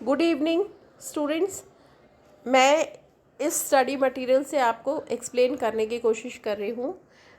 Good evening students. मैं इस study material से आपको एक्सप्लेन करने की कोशिश कर रही हूँ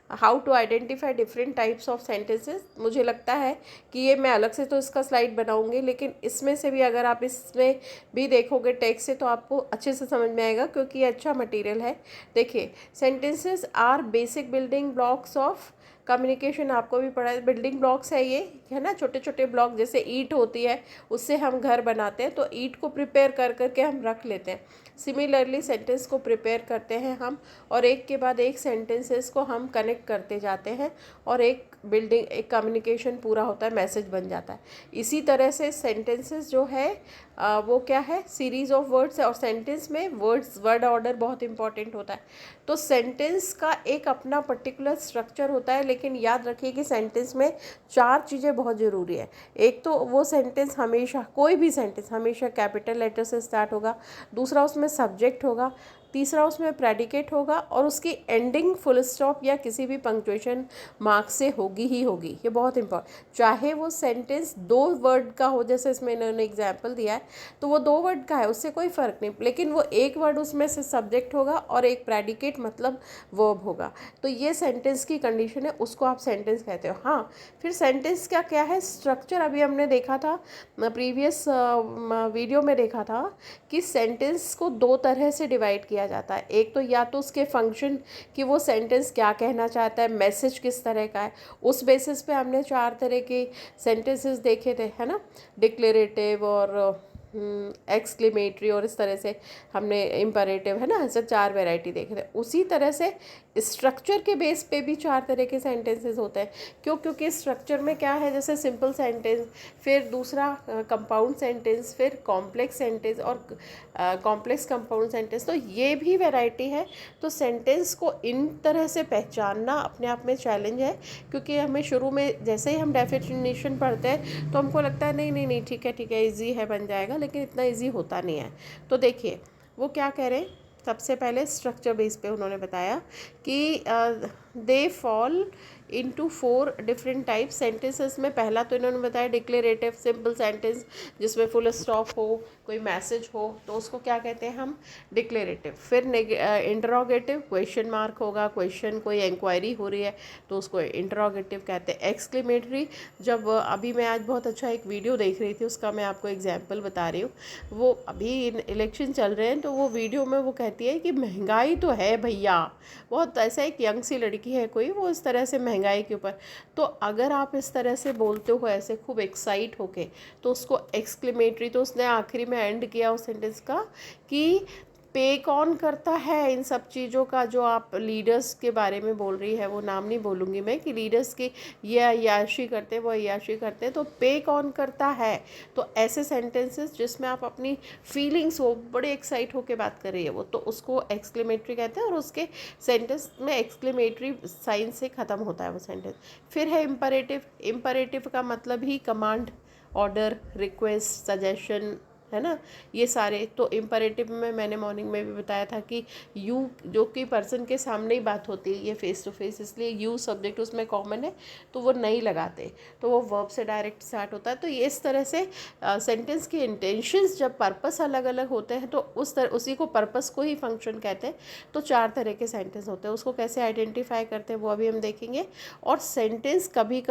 how to identify different types of sentences. मुझे लगता है कि ये मैं अलग से तो इसका स्लाइड बनाऊंगी, लेकिन इसमें से भी अगर आप इसमें भी देखोगे टेक्स्ट से तो आपको अच्छे से समझ में आएगा, क्योंकि ये अच्छा मटेरियल है। देखिए, sentences are basic building blocks of communication. आपको भी पढ़ा है, बिल्डिंग ब्लॉक्स है ये, है ना। छोटे छोटे ब्लॉक, जैसे ईंट होती है उससे हम घर बनाते हैं, तो ईंट को प्रिपेयर कर करके हम रख लेते हैं। सिमिलरली सेंटेंस को प्रिपेयर करते हैं हम, और एक के बाद एक सेंटेंसेस को हम कनेक्ट करते जाते हैं, और एक बिल्डिंग, एक कम्युनिकेशन पूरा होता है, मैसेज बन जाता है। इसी तरह से सेंटेंसेस जो है वो क्या है, सीरीज ऑफ वर्ड्स है, और सेंटेंस में वर्ड ऑर्डर बहुत इंपॉर्टेंट होता है। तो सेंटेंस का एक अपना पर्टिकुलर स्ट्रक्चर होता है, लेकिन याद रखिए कि सेंटेंस में 4 चीज़ें बहुत ज़रूरी है। एक तो वो सेंटेंस हमेशा, कोई भी सेंटेंस हमेशा कैपिटल लेटर से स्टार्ट होगा। दूसरा, उसमें सब्जेक्ट होगा। तीसरा, उसमें प्रेडिकेट होगा, और उसकी एंडिंग फुल स्टॉप या किसी भी पंक्चुएशन मार्क से होगी ही होगी। ये बहुत इंपॉर्टेंट, चाहे वो सेंटेंस 2 वर्ड का हो, जैसे इसमें इन्होंने एग्जाम्पल दिया है तो वो 2 वर्ड का है, उससे कोई फ़र्क नहीं, लेकिन वो एक वर्ड उसमें से सब्जेक्ट होगा और एक प्रेडिकेट मतलब वर्ब होगा। तो ये सेंटेंस की कंडीशन है, उसको आप सेंटेंस कहते हो। हाँ, फिर सेंटेंस का क्या है स्ट्रक्चर, अभी हमने देखा था, प्रीवियस वीडियो में देखा था कि सेंटेंस को 2 तरह से डिवाइड किया जाता है। एक तो या तो उसके फंक्शन कि वो सेंटेंस क्या कहना चाहता है, मैसेज किस तरह का है, उस बेसिस पे हमने 4 तरह के सेंटेंसेस देखे थे, है ना। डिक्लेरेटिव और एक्सक्लेमेटरी, और इस तरह से हमने इम्परेटिव, है ना, ऐसे 4 वैरायटी देखे थे। उसी तरह से स्ट्रक्चर के बेस पे भी 4 तरह के सेंटेंसेस होते हैं। क्यों? क्योंकि स्ट्रक्चर में क्या है, जैसे सिंपल सेंटेंस, फिर दूसरा कंपाउंड सेंटेंस, फिर कॉम्प्लेक्स सेंटेंस, और कॉम्प्लेक्स कंपाउंड सेंटेंस। तो ये भी वैरायटी है। तो सेंटेंस को इन तरह से पहचानना अपने आप में चैलेंज है, क्योंकि हमें शुरू में जैसे ही हम डेफिनेशन पढ़ते हैं तो हमको लगता है नहीं नहीं नहीं, ठीक है ईजी है, बन जाएगा, लेकिन इतना ईजी होता नहीं है। तो देखिए वो क्या कह रहे हैं। सबसे पहले स्ट्रक्चर बेस पे उन्होंने बताया कि they fall into 4 different type sentences में। पहला तो इन्होंने बताया डिक्लेरेटिव, सिंपल सेंटेंस जिसमें फुल स्टॉप हो, कोई मैसेज हो, तो उसको क्या कहते हैं हम, डिक्लेरेटिव। फिर इंटरोगेटिव, क्वेश्चन मार्क होगा, क्वेश्चन, कोई इंक्वायरी हो रही है तो उसको इंटरोगेटिव कहते हैं। एक्सक्लेमेटरी, जब अभी मैं आज बहुत अच्छा एक वीडियो देख रही थी, उसका मैं आपको एग्जाम्पल बता रही हूँ। वो अभी इलेक्शन चल रहे हैं, तो वो वीडियो में वो कहती है कि महंगाई तो है भैया, बहुत ऐसा एक यंग सी लड़की है कोई, वो इस तरह से महंगाई के ऊपर। तो अगर आप इस तरह से बोलते हो ऐसे खूब एक्साइट होके, तो उसको एक्सक्लेमेटरी, तो उसने आखिरी में एंड किया उस सेंटेंस का कि पे कौन करता है इन सब चीज़ों का, जो आप लीडर्स के बारे में बोल रही है, वो नाम नहीं बोलूँगी मैं, कि लीडर्स की ये अय्याशी करते हैं, वो अय्याशी करते हैं, तो पे कौन करता है। तो ऐसे सेंटेंसेस जिसमें आप अपनी फीलिंग्स हो, बड़े एक्साइट होकर बात कर रही है वो, तो उसको एक्सक्लेमेटरी कहते हैं, और उसके सेंटेंस में एक्सक्लेमेटरी साइन से ख़त्म होता है वो सेंटेंस। फिर है इम्परेटिव। इम्परेटिव का मतलब ही कमांड, ऑर्डर, रिक्वेस्ट, सजेशन, है ना, ये सारे। तो इम्परेटिव में मैंने मॉर्निंग में भी बताया था कि यू, जो कि पर्सन के सामने ही बात होती है, ये फेस टू फेस, इसलिए यू सब्जेक्ट उसमें कॉमन है, तो वो नहीं लगाते, तो वो वर्ब से डायरेक्ट स्टार्ट होता है। तो ये इस तरह से सेंटेंस के इंटेंशंस, जब पर्पस अलग अलग होते हैं तो उसी को पर्पस को ही फंक्शन कहते हैं। तो 4 तरह के सेंटेंस होते हैं, उसको कैसे आइडेंटिफाई करते हैं वो अभी हम देखेंगे। और सेंटेंस कभी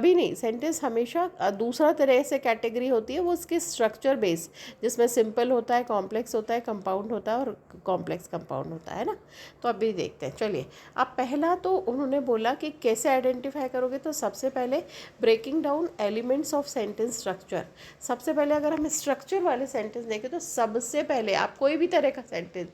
नहीं, सेंटेंस हमेशा दूसरा तरह से कैटेगरी होती है, वो उसकी स्ट्रक्चर बेस, जिसमें सिंपल होता है, कॉम्प्लेक्स होता है, कंपाउंड होता है, और कॉम्प्लेक्स कंपाउंड होता है ना। तो अभी देखते हैं, चलिए। अब पहला तो उन्होंने बोला कि कैसे आइडेंटिफाई करोगे, तो सबसे पहले breaking down elements of sentence structure. सबसे पहले अगर हम स्ट्रक्चर वाले सेंटेंस देखें, तो सबसे पहले आप कोई भी तरह का सेंटेंस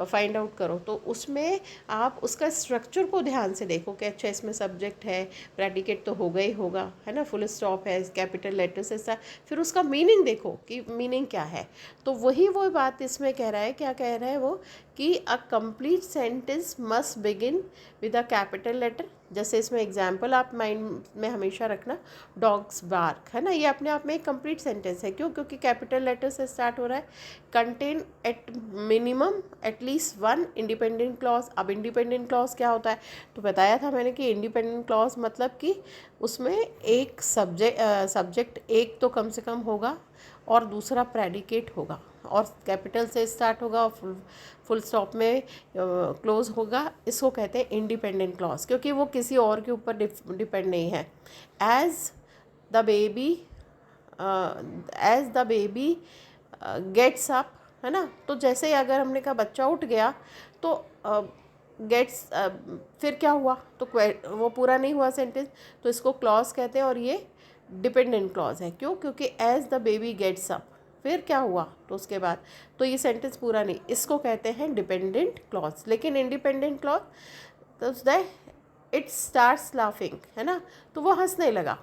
फाइंड आउट करो, तो उसमें आप उसका स्ट्रक्चर को ध्यान से देखो कि अच्छा इसमें सब्जेक्ट है, प्रेडिकेट तो होगा ही होगा, है ना, फुल स्टॉप है, कैपिटल लेटर से सा, फिर उसका मीनिंग देखो कि मीनिंग क्या है। तो वही वो बात इसमें कह रहा है, क्या कह रहा है वो, कि a complete sentence must begin with a capital letter. जैसे इसमें एग्जाम्पल आप माइंड में हमेशा रखना, डॉग्स बार्क, है ना, ये अपने आप में एक कंप्लीट सेंटेंस है। क्यों? क्योंकि कैपिटल लेटर से स्टार्ट हो रहा है। Contain at minimum at least 1 independent clause. अब इंडिपेंडेंट क्लॉज क्या होता है, तो बताया था मैंने कि इंडिपेंडेंट क्लॉज मतलब कि उसमें एक सब्जेक्ट एक तो कम से कम होगा और दूसरा प्रेडिकेट होगा और कैपिटल से स्टार्ट होगा और फुल स्टॉप में क्लोज होगा। इसको कहते हैं इंडिपेंडेंट क्लॉज, क्योंकि वो किसी और के ऊपर डिपेंड नहीं है। As the baby gets up, है ना। तो जैसे ही अगर हमने कहा बच्चा उठ गया तो गेट्स फिर क्या हुआ, तो वो पूरा नहीं हुआ सेंटेंस, तो इसको क्लॉज कहते हैं और ये डिपेंडेंट क्लॉज है। क्यों? क्योंकि as the baby gets up, फिर क्या हुआ तो उसके बाद, तो ये सेंटेंस पूरा नहीं, इसको कहते हैं डिपेंडेंट क्लॉज। लेकिन इंडिपेंडेंट क्लॉज तो इट स्टार्ट्स लाफिंग, है ना, तो वो हंसने लगा,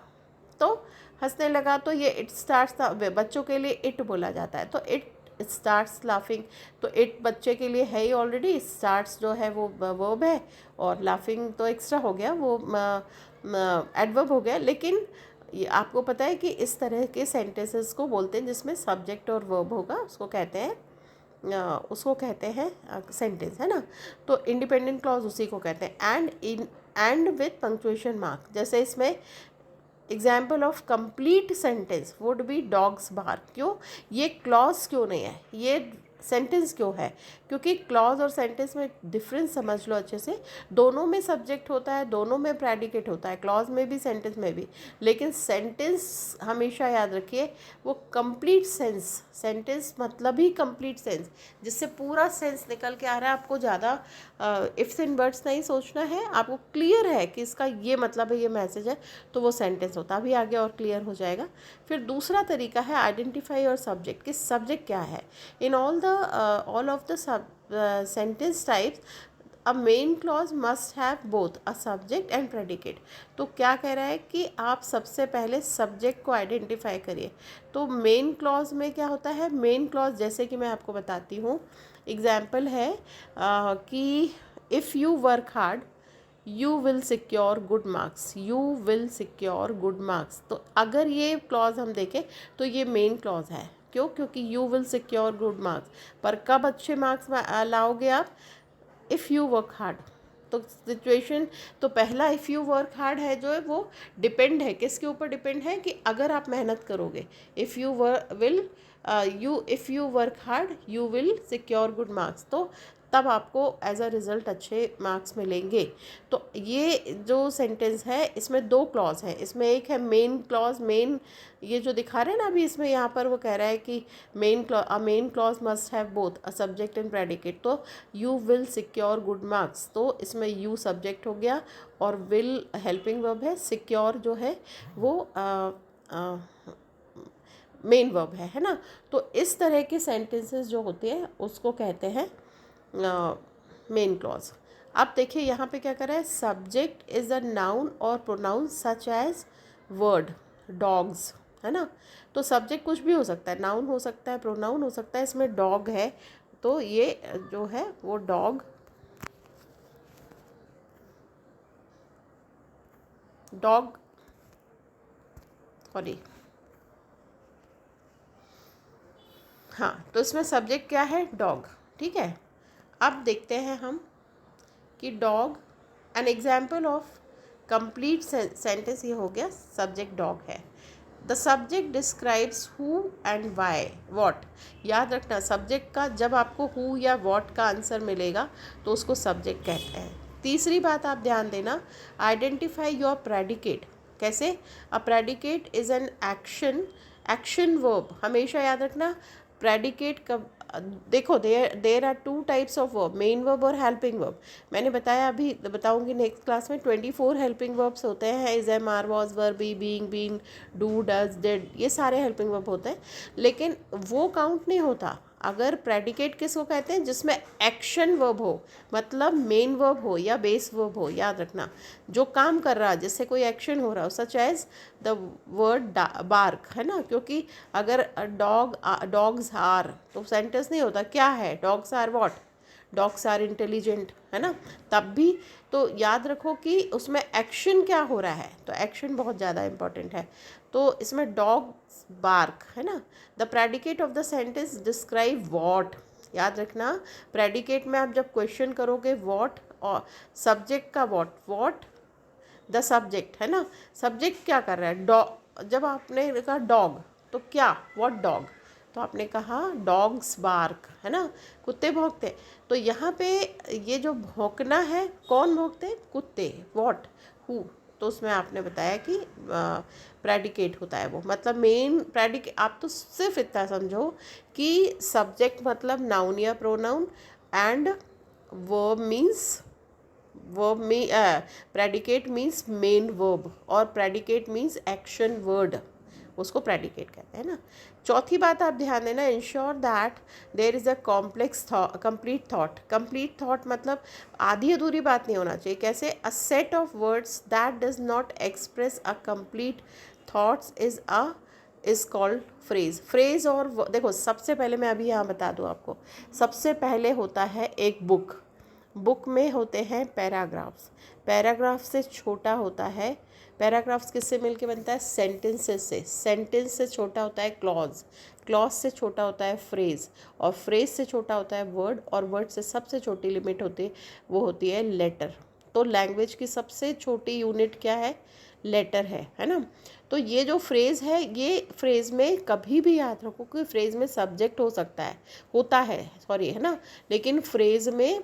तो हंसने लगा तो ये इट स्टार्ट्स, बच्चों के लिए इट बोला जाता है, तो इट स्टार्ट्स लाफिंग। तो इट बच्चे के लिए है ही ऑलरेडी, स्टार्ट्स जो है वो वर्ब है और लाफिंग तो एक्स्ट्रा हो गया, वो एडवर्ब हो गया। लेकिन ये आपको पता है कि इस तरह के सेंटेंसेस को बोलते हैं जिसमें सब्जेक्ट और वर्ब होगा, उसको कहते हैं सेंटेंस, है ना। तो इंडिपेंडेंट क्लॉज उसी को कहते हैं। एंड विथ पंक्चुएशन मार्क, जैसे इसमें example of complete sentence would be dogs bark. क्यों? ये क्लॉज क्यों नहीं है, ये सेंटेंस क्यों है? क्योंकि क्लॉज और सेंटेंस में डिफरेंस समझ लो अच्छे से। दोनों में सब्जेक्ट होता है, दोनों में प्रेडिकेट होता है, क्लॉज में भी सेंटेंस में भी। लेकिन सेंटेंस हमेशा याद रखिए वो कंप्लीट सेंस, सेंटेंस मतलब ही कंप्लीट सेंस, जिससे पूरा सेंस निकल के आ रहा है। आपको ज़्यादा इफ्स एंड बट्स नहीं सोचना है, आपको क्लियर है कि इसका ये मतलब है, ये मैसेज है, तो वो सेंटेंस होता है। अभी आगे और क्लियर हो जाएगा। फिर दूसरा तरीका है आइडेंटिफाई और सब्जेक्ट, कि सब्जेक्ट क्या है। इन all of the sentence types a main clause must have both a subject and predicate। तो क्या कह रहा है कि आप सबसे पहले सब्जेक्ट को आइडेंटिफाई करिए। तो मेन क्लॉज में क्या होता है, मेन क्लॉज जैसे कि मैं आपको बताती हूँ, एग्जाम्पल है कि if you work hard you will secure good marks, you will secure good marks. तो अगर ये क्लॉज हम देखें तो ये मेन क्लॉज है। क्यों? क्योंकि you will secure good marks, पर कब अच्छे मार्क्स लाओगे आप? If you work hard. तो सिचुएशन, तो पहला इफ़ यू वर्क हार्ड है जो है वो डिपेंड है, किसके ऊपर डिपेंड है? कि अगर आप मेहनत करोगे, if you work hard you will secure good marks, तो तब आपको एज अ रिज़ल्ट अच्छे मार्क्स मिलेंगे। तो ये जो सेंटेंस है इसमें दो क्लॉज हैं। इसमें एक है मेन क्लॉज, मेन ये जो दिखा रहे हैं ना अभी, इसमें यहाँ पर वो कह रहा है कि main clause must have both a subject and predicate. तो you will secure good marks, तो इसमें यू सब्जेक्ट हो गया और विल हेल्पिंग वर्ब है, सिक्योर जो है वो मेन वर्ब है ना। तो इस तरह के सेंटेंसेस जो होते हैं उसको कहते हैं मेन क्लॉज। अब देखिए यहाँ पे क्या कर रहा है, सब्जेक्ट इज़ अ नाउन और pronoun such as word dogs, है ना। तो सब्जेक्ट कुछ भी हो सकता है, नाउन हो सकता है, प्रोनाउन हो सकता है। इसमें डॉग है तो ये जो है वो डॉग सॉरी, हाँ, तो इसमें सब्जेक्ट क्या है? डॉग। ठीक है, अब देखते हैं हम कि dog, an example of complete sentence ये हो गया, सब्जेक्ट डॉग है। The subject describes who and why what. याद रखना सब्जेक्ट का जब आपको हु या वॉट का आंसर मिलेगा तो उसको सब्जेक्ट कहते हैं। तीसरी बात आप ध्यान देना, आइडेंटिफाई योर प्रेडिकेट। कैसे? A predicate is an action verb. हमेशा याद रखना प्रेडिकेट कब, देखो there are two types of verb, main verb और हेल्पिंग वर्ब। मैंने बताया, अभी बताऊंगी नेक्स्ट क्लास में, 24 हेल्पिंग वर्ब्स होते हैं। Is, am, are, was, were, be, being, been, do, does, did, ये सारे हेल्पिंग वर्ब होते हैं। लेकिन वो काउंट नहीं होता अगर प्रेडिकेट किसको कहते हैं? जिसमें एक्शन वर्ब हो, मतलब मेन वर्ब हो या बेस वर्ब हो। याद रखना जो काम कर रहा है, जिससे कोई एक्शन हो रहा हो, such as the word bark, है ना। क्योंकि अगर डॉग्स आर तो सेंटेंस नहीं होता, क्या है? Dogs are what? Dogs are intelligent, है ना। तब भी तो याद रखो कि उसमें एक्शन क्या हो रहा है, तो एक्शन बहुत ज़्यादा इंपॉर्टेंट है। तो इसमें डॉग्स बार्क, है ना। The predicate of the sentence describe what. याद रखना प्रेडिकेट में आप जब क्वेश्चन करोगे व्हाट, और सब्जेक्ट का व्हाट द सब्जेक्ट, है ना, सब्जेक्ट क्या कर रहा है, डॉग, जब आपने कहा डॉग तो क्या, व्हाट डॉग, तो आपने कहा डॉग्स बार्क, है ना, कुत्ते भौंकते। तो यहाँ पे ये जो भौंकना है, कौन भौंकते हैं, कुत्ते, व्हाट, हु, तो उसमें आपने बताया कि प्रेडिकेट होता है वो, मतलब मेन प्रेडिकेट। आप तो सिर्फ इतना समझो कि सब्जेक्ट मतलब नाउन या pronoun, and verb means, verb में प्रेडिकेट मीन्स मेन वर्ब, और प्रेडिकेट मीन्स एक्शन वर्ड, उसको प्रेडिकेट कहते हैं ना। चौथी बात आप ध्यान देना, ensure that there is a complex complete thought. Complete thought मतलब आधी अधूरी बात नहीं होना चाहिए। कैसे, a set of words that does not express a complete thoughts is called phrase. Phrase और देखो, सबसे पहले मैं अभी यहाँ बता दूँ आपको, सबसे पहले होता है एक बुक, बुक में होते हैं पैराग्राफ्स, पैराग्राफ से छोटा होता है, पैराग्राफ्स किससे मिलके बनता है, सेंटेंसेस से, सेंटेंस से छोटा होता है क्लॉज, क्लॉज से छोटा होता है फ्रेज, और फ्रेज से छोटा होता है वर्ड, और वर्ड से सबसे छोटी लिमिट होती है, वो होती है लेटर। तो लैंग्वेज की सबसे छोटी यूनिट क्या है, लेटर है ना। तो ये जो फ्रेज़ है, ये फ्रेज़ में कभी भी याद रखो कि फ्रेज़ में सब्जेक्ट हो सकता है, होता है सॉरी, है ना, लेकिन फ्रेज़ में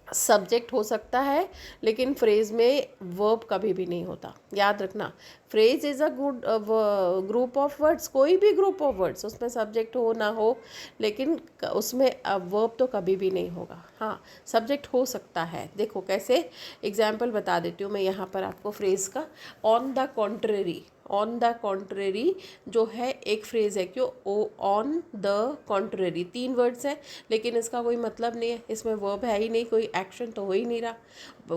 सब्जेक्ट हो सकता है, लेकिन फ्रेज़ में वर्ब कभी भी नहीं होता, याद रखना। Phrase is a good group of words, कोई भी ग्रुप ऑफ वर्ड्स, उसमें सब्जेक्ट हो ना हो, लेकिन उसमें वर्ब तो कभी भी नहीं होगा। हाँ, सब्जेक्ट हो सकता है, देखो कैसे, एग्जाम्पल बता देती हूँ मैं यहाँ पर आपको फ्रेज़ का। On the contrary, on the contrary जो है एक फ्रेज़ है, क्यों, ओ ऑन द कॉन्ट्रेरी, 3 वर्ड्स हैं, लेकिन इसका कोई मतलब नहीं है, इसमें वर्ब है ही नहीं, कोई एक्शन तो हो ही नहीं रहा,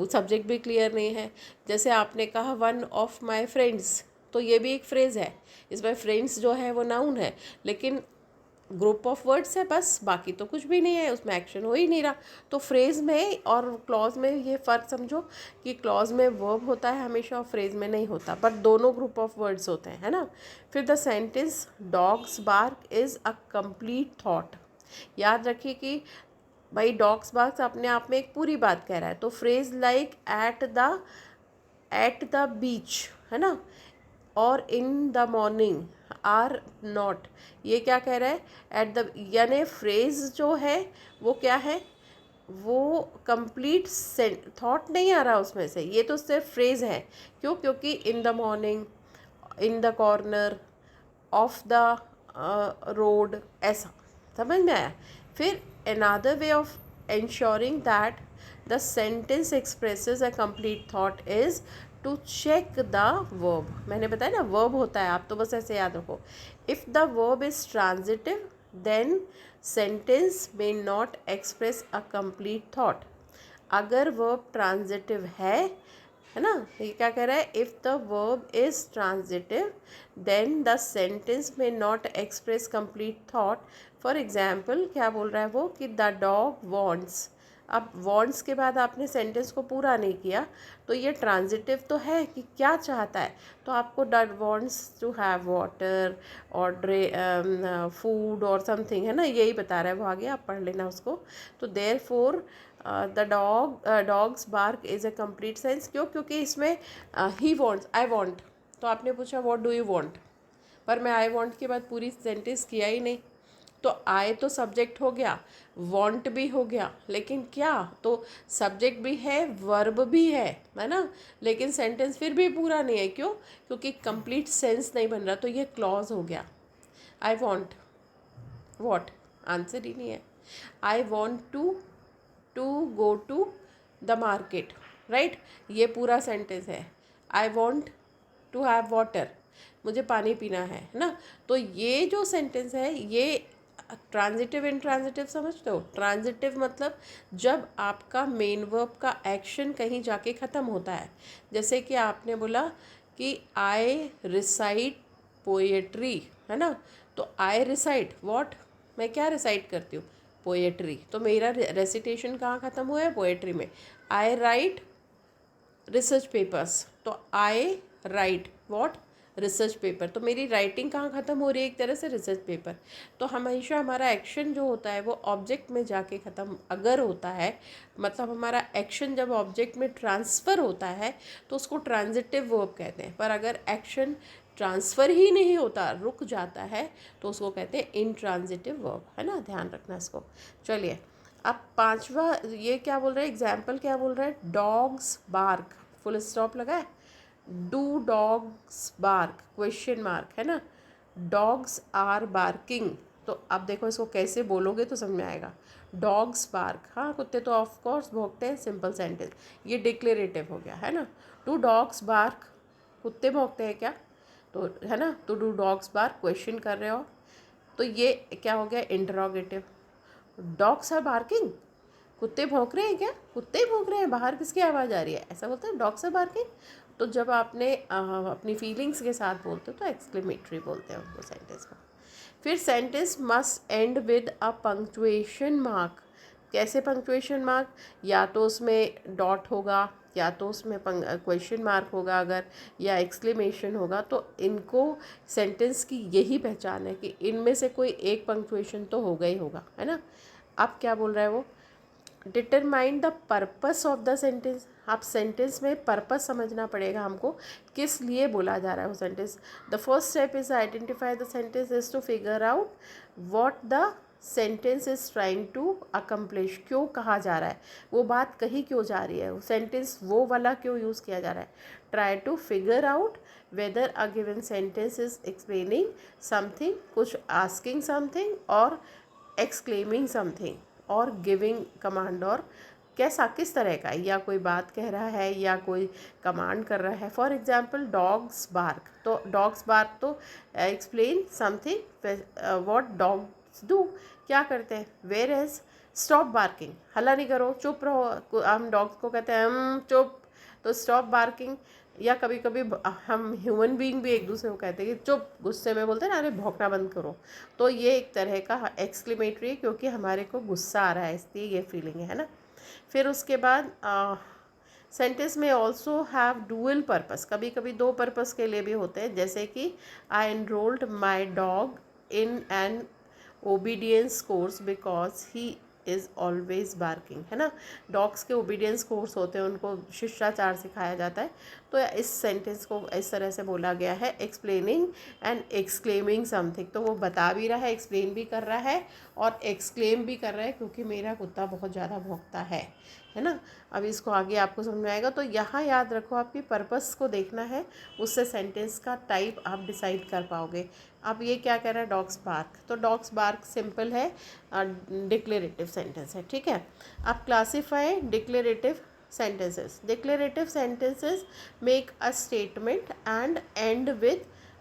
सब्जेक्ट भी क्लियर नहीं है। जैसे आपने कहा वन ऑफ माई फ्रेंड्स, तो ये भी एक फ्रेज़ है, इसमें फ्रेंड्स जो है वो नाउन है, लेकिन ग्रुप ऑफ वर्ड्स है बस, बाकी तो कुछ भी नहीं है, उसमें एक्शन हो ही नहीं रहा। तो फ्रेज़ में और क्लॉज में ये फ़र्क समझो कि क्लॉज में वर्ब होता है हमेशा और फ्रेज़ में नहीं होता, पर दोनों ग्रुप ऑफ वर्ड्स होते हैं, है ना। फिर the sentence dogs bark is a complete thought, याद रखिए कि भाई डॉग्स बार्क अपने आप में एक पूरी बात कह रहा है। तो phrase like at the beach, है ना, और in the morning are not, ये क्या कह रहा है, एट द, यानी फ्रेज जो है वो क्या है, वो कंप्लीट थॉट नहीं आ रहा उसमें से, ये तो सिर्फ फ्रेज है। क्यों, क्योंकि इन the morning, in the corner, of the road, ऐसा समझ में आया। फिर another way of ensuring that the sentence expresses a complete thought is to check the verb। मैंने बताया ना verb होता है, आप तो बस ऐसे याद रखो। if the verb is transitive then sentence may not express a complete thought। अगर verb transitive है ना, ये क्या कह रहा है, if the verb is transitive then the sentence may not express complete thought. For example क्या बोल रहा है वो, कि द डॉग वॉन्ट्स, अब वॉन्ट्स के बाद आपने सेंटेंस को पूरा नहीं किया, तो ये ट्रांजिटिव तो है कि क्या चाहता है, तो आपको dog wants to have water और फूड और समथिंग, है ना, यही बता रहा है वो, आगे आप पढ़ लेना उसको। तो therefore the dogs bark is a complete sense. क्यों, क्योंकि इसमें ही वॉन्ट्स, आई वॉन्ट, तो आपने पूछा व्हाट डू यू वॉन्ट, पर मैं आई वॉन्ट के बाद पूरी सेंटेंस किया ही नहीं, तो आई तो सब्जेक्ट हो गया, वॉन्ट भी हो गया, लेकिन क्या, तो सब्जेक्ट भी है, वर्ब भी है ना, लेकिन सेंटेंस फिर भी पूरा नहीं है। क्यों, क्योंकि कंप्लीट सेंस नहीं बन रहा, तो ये क्लॉज हो गया। आई वॉन्ट वॉट, आंसर ही नहीं है। I want to go to the market, right, ये पूरा सेंटेंस है। I want to have water, मुझे पानी पीना है ना। तो ये जो सेंटेंस है ये ट्रांजिटिव इंट्रांजिटिव समझते हो। ट्रांजिटिव मतलब जब आपका मेन वर्ब का एक्शन कहीं जाके ख़त्म होता है, जैसे कि आपने बोला कि आई रिसाइट पोएट्री, है ना, तो आई रिसाइट व्हाट, मैं क्या रिसाइट करती हूँ, पोएट्री, तो मेरा रेसिटेशन कहाँ ख़त्म हुआ है, पोएट्री में। आई राइट रिसर्च पेपर्स, तो आई राइट व्हाट, रिसर्च पेपर। तो मेरी राइटिंग कहाँ ख़त्म हो रही है, एक तरह से रिसर्च पेपर। तो हमेशा हमारा एक्शन जो होता है वो ऑब्जेक्ट में जाके ख़त्म अगर होता है, मतलब हमारा एक्शन जब ऑब्जेक्ट में ट्रांसफ़र होता है तो उसको ट्रांजिटिव वर्ब कहते हैं। पर अगर एक्शन ट्रांसफ़र ही नहीं होता, रुक जाता है, तो उसको कहते हैं इनट्रांजिटिव वर्ब, है ना, ध्यान रखना इसको। चलिए अब पांचवा ये क्या बोल रहे हैं, एग्जाम्पल क्या बोल रहा है, डॉग्स बार्क, फुल स्टॉप लगा है, do dogs bark question mark, है ना, डॉग्स आर बार्किंग। तो अब देखो इसको कैसे बोलोगे तो समझ में आएगा। डॉग्स बार्क, हाँ कुत्ते तो ऑफ कोर्स भौंकते हैं, सिंपल सेंटेंस, ये डिक्लेरेटिव हो गया, है ना। डू डॉग्स बार्क, कुत्ते भौंकते हैं क्या, तो है ना, तो डू डॉग्स बार्क क्वेश्चन कर रहे हो, तो ये क्या हो गया, इंटरोगेटिव। डॉग्स आर बार्किंग, कुत्ते भौंक रहे हैं क्या, कुत्ते ही भौंक रहे हैं, बाहर किसकी आवाज़ आ रही है, ऐसा बोलते हैं डॉग्स आर बार्किंग। तो जब आपने अपनी फीलिंग्स के साथ बोलते हो तो एक्सक्लेमेटरी बोलते हैं उसको सेंटेंस को। फिर sentence must and with a punctuation mark. कैसे पंक्चुएशन मार्क, या तो उसमें डॉट होगा, या तो उसमें क्वेश्चन मार्क होगा अगर, या एक्सक्लेमेशन होगा। तो इनको सेंटेंस की यही पहचान है कि इनमें से कोई एक पंक्चुएशन तो होगा ही होगा, है ना। अब क्या बोल रहा है वो, determine the purpose of the sentence. आप सेंटेंस में पर्पस समझना पड़ेगा हमको, किस लिए बोला जा रहा है वो sentence. The first step is identify the sentence is to figure out what the sentence is trying to accomplish. क्यों कहा जा रहा है, वो बात कही क्यों जा रही है, वो सेंटेंस वो वाला क्यों यूज़ किया जा रहा है। Try to figure out whether a given sentence is explaining something, कुछ आस्किंग समथिंग, और एक्सक्लेमिंग समथिंग, और गिविंग कमांड, और कैसा किस तरह का, या कोई बात कह रहा है या कोई कमांड कर रहा है। फॉर एग्जाम्पल डॉग्स बार्क, तो डॉग्स बार्क तो explain something what dogs do, क्या करते हैं। वेयर एज स्टॉप बार्किंग, हल्ला नहीं करो, चुप रहो, हम डॉग्स को कहते हैं हम चुप, तो स्टॉप बार्किंग। या कभी कभी हम ह्यूमन बीइंग भी एक दूसरे को कहते हैं कि चुप, गुस्से में बोलते हैं ना, अरे भौंकना बंद करो। तो ये एक तरह का एक्सक्लेमेटरी है, क्योंकि हमारे को गुस्सा आ रहा है इसलिए ये फीलिंग है ना। फिर उसके बाद सेंटेंस में ऑल्सो हैव डुअल पर्पस, कभी कभी दो पर्पस के लिए भी होते हैं, जैसे कि I enrolled my dog in an obedience course because he is always barking, है ना। डॉग्स के ओबीडियंस कोर्स होते हैं, उनको शिष्टाचार सिखाया जाता है। तो इस सेंटेंस को इस तरह से बोला गया है, एक्सप्लेनिंग एंड एक्सक्लेमिंग समथिंग। तो वो बता भी रहा है, एक्सप्लेन भी कर रहा है और एक्सक्लेम भी कर रहा है, क्योंकि मेरा कुत्ता बहुत ज़्यादा भौंकता है ना। अब इसको आगे आपको समझ में आएगा। तो यहाँ याद रखो, आपकी पर्पस को देखना है, उससे सेंटेंस का टाइप आप डिसाइड कर पाओगे। अब ये क्या कह रहा है, डॉग्स बार्क, तो डॉग्स बार्क सिंपल है, डिक्लेरेटिव सेंटेंस है, ठीक है। अब classify declarative sentences. Declarative sentences make a statement and end with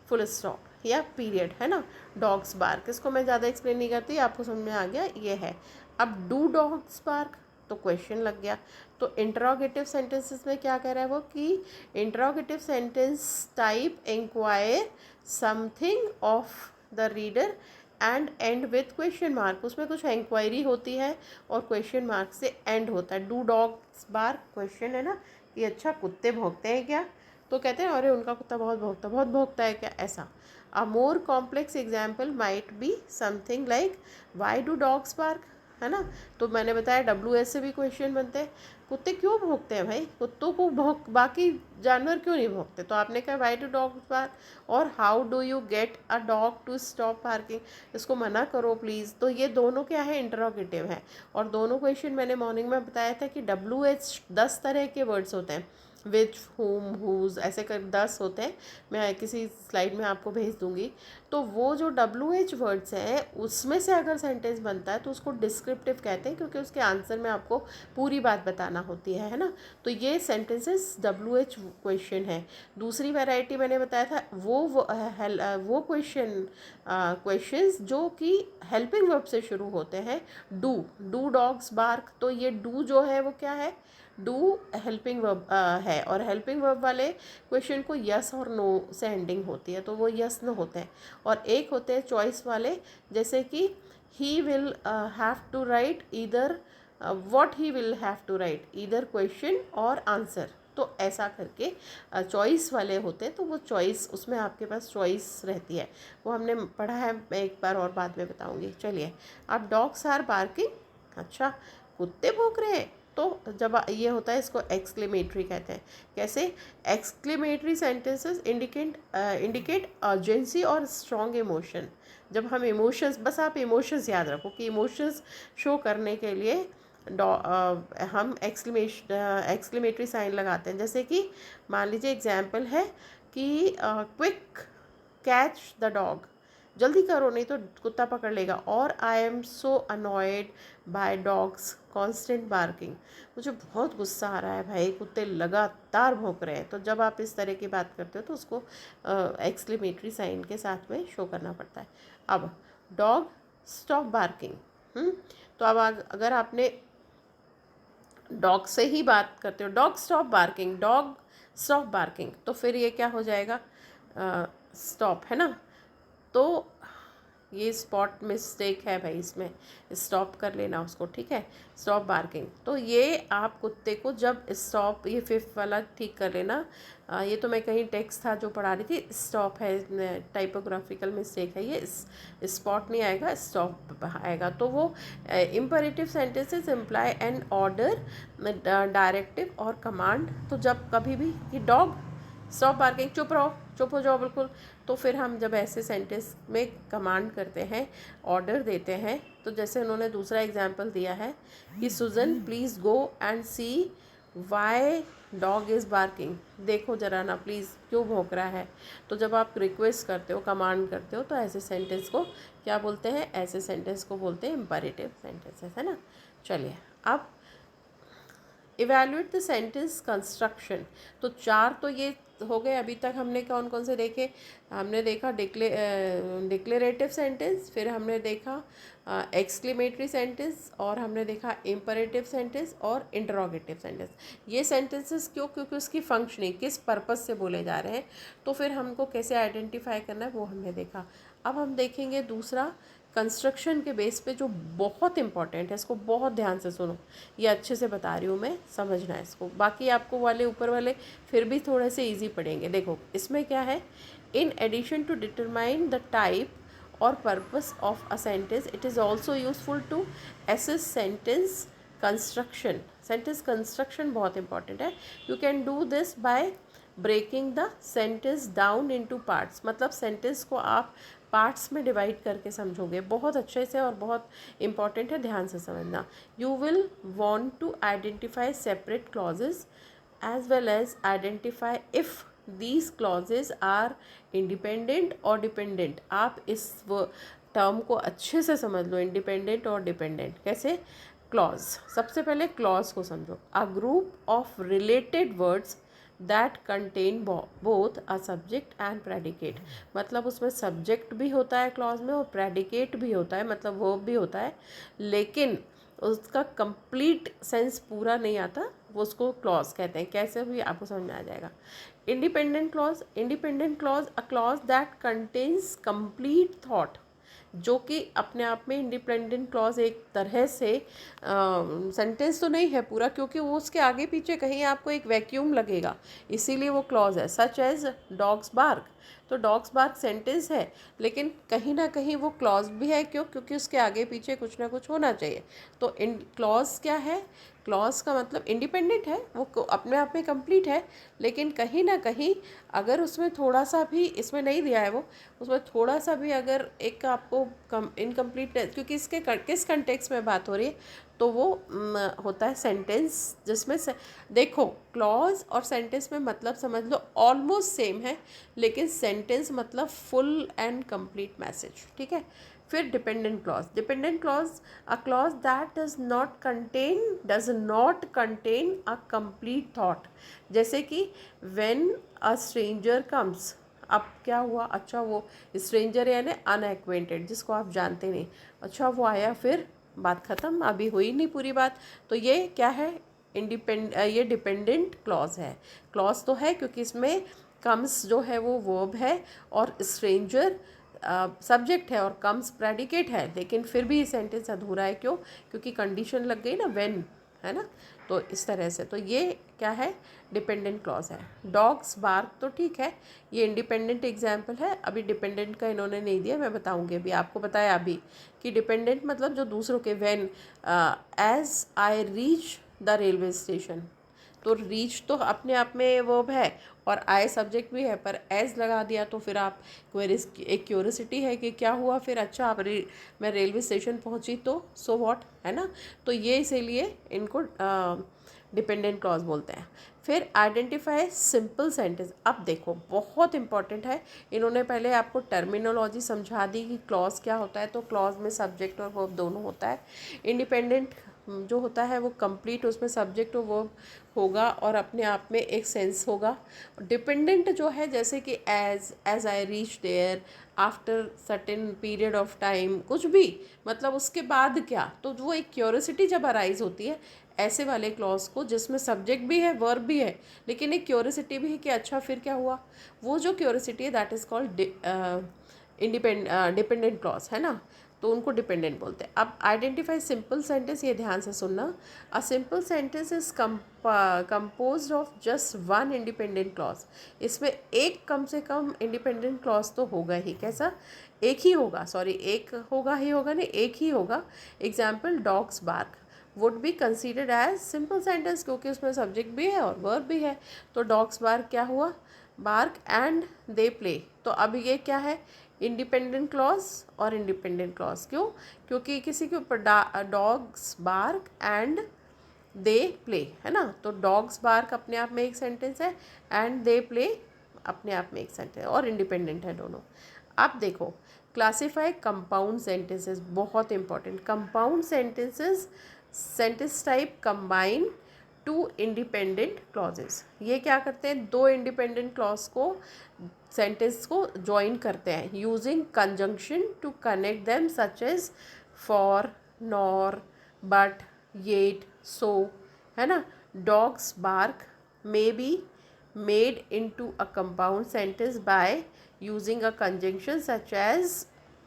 full stop या पीरियड, है ना। डॉग्स बार्क, इसको मैं ज़्यादा एक्सप्लेन नहीं करती, आपको समझ में आ गया ये है। अब डू डॉग्स बार्क, तो क्वेश्चन लग गया। तो इंटरोगेटिव सेंटेंसेस में क्या कह रहा है वो, कि interrogative sentence type inquire something of the reader and end with question mark, उसमें कुछ इंक्वायरी होती है और क्वेश्चन मार्क से एंड होता है। डू डॉग्स बार्क क्वेश्चन है ना, कि अच्छा कुत्ते भौंकते हैं क्या, तो कहते हैं अरे उनका कुत्ता बहुत भौंकता है क्या, ऐसा। A more complex example might be something like why do dogs bark, है ना। तो मैंने बताया WS से भी क्वेश्चन बनते हैं, कुत्ते क्यों भौंकते हैं भाई, कुत्तों को भौंक, बाकी जानवर क्यों नहीं भौंकते। तो आपने कहा वाई डू डॉग्स बार्क, और how do you get a dog to stop barking, इसको मना करो प्लीज़। तो ये दोनों क्या है, इंटरोगेटिव है। और दोनों क्वेश्चन मैंने मॉर्निंग में बताया था कि WH 10 तरह के वर्ड्स होते हैं, विच, हुम, हुज, ऐसे कर 10 होते हैं, मैं किसी स्लाइड में आपको भेज दूंगी। तो वो जो WH वर्ड्स हैं उसमें से अगर सेंटेंस बनता है तो उसको डिस्क्रिप्टिव कहते हैं, क्योंकि उसके आंसर में आपको पूरी बात बताना होती है ना। तो ये सेंटेंसेस WH क्वेश्चन है। दूसरी वैरायटी मैंने बताया था वो क्वेश्चंस जो कि हेल्पिंग वर्ब से शुरू होते हैं। डू डॉग्स बार्क, तो ये डू जो है वो क्या है, डू हेल्पिंग वर्ब है, और हेल्पिंग वर्ब वाले क्वेश्चन को यस और नो से एंडिंग होती है, तो वो यस नो होते हैं। और एक होते हैं चॉइस वाले, जैसे कि he will have to write either, what he will have to write either question और आंसर, तो ऐसा करके चॉइस वाले होते हैं, तो वो चॉइस, उसमें आपके पास चॉइस रहती है, वो हमने पढ़ा है, मैं एक बार और बाद में बताऊँगी। चलिए, अब डॉग्स आर बार्किंग, अच्छा कुत्ते भौंक रहे हैं, तो जब ये होता है इसको एक्सक्लेमेटरी कहते हैं। कैसे? एक्सक्लेमेटरी सेंटेंसेस इंडिकेट अर्जेंसी और स्ट्रॉन्ग इमोशन। जब हम इमोशंस, बस आप इमोशंस याद रखो कि इमोशंस शो करने के लिए हम एक्सक्लेमेटरी साइन लगाते हैं। जैसे कि मान लीजिए एग्जाम्पल है कि क्विक कैच द डॉग, जल्दी करो नहीं तो कुत्ता पकड़ लेगा। और I am so annoyed by dogs constant barking, मुझे बहुत गुस्सा आ रहा है भाई, कुत्ते लगातार भौंक रहे हैं। तो जब आप इस तरह की बात करते हो तो उसको एक्सक्लेमेटरी साइन के साथ में शो करना पड़ता है। अब डॉग स्टॉप बार्किंग, तो अब अगर आपने डॉग से ही बात करते हो, डॉग स्टॉप बार्किंग, तो फिर ये क्या हो जाएगा? स्टॉप है ना, तो ये स्पॉट मिस्टेक है भाई, इसमें स्टॉप कर लेना उसको, ठीक है। स्टॉप बार्किंग, तो ये आप कुत्ते को जब स्टॉप, ये 5th वाला ठीक कर लेना। ये तो मैं कहीं टेक्स्ट था जो पढ़ा रही थी, स्टॉप है, टाइपोग्राफिकल मिस्टेक है ये, स्पॉट नहीं आएगा, स्टॉप आएगा। तो वो imperative sentences imply an order, directive और कमांड। तो जब कभी भी कि डॉग स्टॉप बार्किंग, चुप रहो, चुप हो जाओ बिल्कुल, तो फिर हम जब ऐसे सेंटेंस में कमांड करते हैं, ऑर्डर देते हैं, तो जैसे उन्होंने दूसरा एग्जांपल दिया है कि Susan please go and see why dog is barking, देखो जरा ना प्लीज़ क्यों भौंक रहा है। तो जब आप रिक्वेस्ट करते हो, कमांड करते हो, तो ऐसे सेंटेंस को क्या बोलते हैं? ऐसे सेंटेंस को बोलते हैं इम्परेटिव सेंटेंसेस, है ना। चलिए, अब इवैल्यूएट द सेंटेंस कंस्ट्रक्शन। तो 4 तो ये हो गए। अभी तक हमने कौन कौन से देखे? हमने देखा डिक्लेरेटिव सेंटेंस, फिर हमने देखा एक्सक्लेमेटरी सेंटेंस, और हमने देखा इम्परेटिव सेंटेंस और इंटरोगेटिव सेंटेंस। ये सेंटेंसेस क्यों? क्योंकि उसकी फंक्शनिंग किस पर्पस से बोले जा रहे हैं, तो फिर हमको कैसे आइडेंटिफाई करना है वो हमने देखा। अब हम देखेंगे दूसरा, कंस्ट्रक्शन के बेस पे, जो बहुत इंपॉर्टेंट है, इसको बहुत ध्यान से सुनो, ये अच्छे से बता रही हूँ मैं, समझना है इसको। बाकी आपको वाले ऊपर वाले फिर भी थोड़े से इजी पड़ेंगे। देखो इसमें क्या है, in addition to determine the type और purpose of a sentence, it is also useful to assess sentence construction. Sentence construction बहुत इंपॉर्टेंट है। You can do this by breaking the sentence down into parts, मतलब sentence को आप parts में divide करके समझोगे बहुत अच्छे से, और बहुत इंपॉर्टेंट है, ध्यान से समझना। You will want to identify separate clauses as well as identify if these clauses are independent और डिपेंडेंट। आप इस टर्म को अच्छे से समझ लो, इंडिपेंडेंट और डिपेंडेंट कैसे। क्लॉज, सबसे पहले क्लॉज को समझो। A group of related words that contain both a subject and predicate, मतलब उसमें सब्जेक्ट भी होता है क्लॉज में और प्रेडिकेट भी होता है, मतलब वर्ब भी होता है, लेकिन उसका कंप्लीट सेंस पूरा नहीं आता, वो उसको क्लॉज कहते हैं। कैसे भी आपको समझ में आ जाएगा। Independent clause a clause that contains complete thought, जो कि अपने आप में इंडिपेंडेंट क्लॉज एक तरह से सेंटेंस तो नहीं है पूरा, क्योंकि वो उसके आगे पीछे कहीं आपको एक वैक्यूम लगेगा, इसीलिए वो क्लॉज है। सच एज डॉग्स बार्क, तो डॉग्स बार्क सेंटेंस है, लेकिन कहीं ना कहीं वो क्लॉज भी है। क्यों? क्योंकि उसके आगे पीछे कुछ ना कुछ होना चाहिए। तो इन क्लॉज क्या है? क्लॉज का मतलब इंडिपेंडेंट है, वो अपने आप में कंप्लीट है, लेकिन कहीं ना कहीं अगर उसमें थोड़ा सा भी, इसमें नहीं दिया है वो, उसमें थोड़ा सा भी अगर एक आपको इनकम्प्लीट, क्योंकि इसके किस कंटेक्स्ट में बात हो रही है, तो वो होता है सेंटेंस, जिसमें से देखो क्लॉज और सेंटेंस में मतलब समझ लो ऑलमोस्ट सेम है, लेकिन सेंटेंस मतलब फुल एंड कंप्लीट मैसेज, ठीक है। फिर dependent clause a clause that does not contain a complete thought, जैसे कि व्हेन अ स्ट्रेंजर कम्स। अब क्या हुआ? अच्छा, वो स्ट्रेंजर यानी अनएक्वेंटेड, जिसको आप जानते नहीं, अच्छा वो आया, फिर बात ख़त्म, अभी हुई नहीं पूरी बात। तो ये क्या है? ये डिपेंडेंट क्लॉज है। क्लॉज तो है क्योंकि इसमें कम्स जो है वो वर्ब है, और स्ट्रेंजर सब्जेक्ट है, और कम्स प्रेडिकेट है, लेकिन फिर भी सेंटेंस अधूरा है। क्यों? क्योंकि कंडीशन लग गई ना, व्हेन है ना। तो इस तरह से, तो ये क्या है, डिपेंडेंट क्लॉज है। डॉग्स बार्क तो ठीक है, ये इंडिपेंडेंट एग्जाम्पल है। अभी डिपेंडेंट का इन्होंने नहीं दिया, मैं बताऊंगी। अभी आपको बताया अभी कि डिपेंडेंट मतलब जो दूसरों के, when as I reach the railway station, तो रीच तो अपने आप में वर्ब है और आई सब्जेक्ट भी है, पर एज लगा दिया तो फिर आप एक क्यूरियोसिटी है कि क्या हुआ फिर, अच्छा आप मैं रेलवे स्टेशन पहुंची तो सो व्हाट, है ना। तो ये इसीलिए इनको डिपेंडेंट क्लॉज बोलते हैं। फिर आइडेंटिफाई सिंपल सेंटेंस। अब देखो बहुत इंपॉर्टेंट है, इन्होंने पहले आपको टर्मिनोलॉजी समझा दी कि क्लॉज क्या होता है। तो क्लॉज में सब्जेक्ट और वर्ब दोनों होता है। इंडिपेंडेंट जो होता है वो कंप्लीट, उसमें सब्जेक्ट और वर्ब होगा और अपने आप में एक सेंस होगा। डिपेंडेंट जो है जैसे कि as I reach there, after certain period of time, कुछ भी मतलब उसके बाद क्या, तो वो एक क्यूरियोसिटी जब अराइज होती है ऐसे वाले क्लॉज को, जिसमें सब्जेक्ट भी है वर्ब भी है लेकिन एक क्यूरियोसिटी भी है कि अच्छा फिर क्या हुआ, वो जो क्यूरियोसिटी है that is called dependent clause, है ना। तो उनको डिपेंडेंट बोलते हैं। अब आइडेंटिफाई सिंपल सेंटेंस, ये ध्यान से सुनना। A simple sentence is composed of just one independent clause. इसमें एक कम से कम इंडिपेंडेंट क्लॉज तो होगा ही। कैसा, एक ही होगा, सॉरी एक होगा ही होगा नहीं, एक ही होगा। Example, dogs bark would be considered as simple sentence, क्योंकि उसमें सब्जेक्ट भी है और वर्ब भी है। तो डॉग्स बार्क क्या हुआ, बार्क एंड दे प्ले। तो अब ये क्या है, इंडिपेंडेंट क्लॉज और इंडिपेंडेंट क्लॉज। क्यों, क्योंकि किसी के ऊपर dogs bark and they play, है ना। तो डॉग्स बार्क अपने आप में एक सेंटेंस है एंड दे प्ले अपने आप में एक सेंटेंस और इंडिपेंडेंट है दोनों। अब देखो, क्लासीफाई कंपाउंड सेंटेंसेस, बहुत important. Compound sentences, sentence type combine two independent clauses. ये क्या करते हैं, दो इंडिपेंडेंट क्लॉज को, सेंटेंस को ज्वाइन करते हैं using conjunction to connect them, such as for, nor, but, yet, so, है ना। Dogs bark may be made into a compound sentence by using a conjunction such as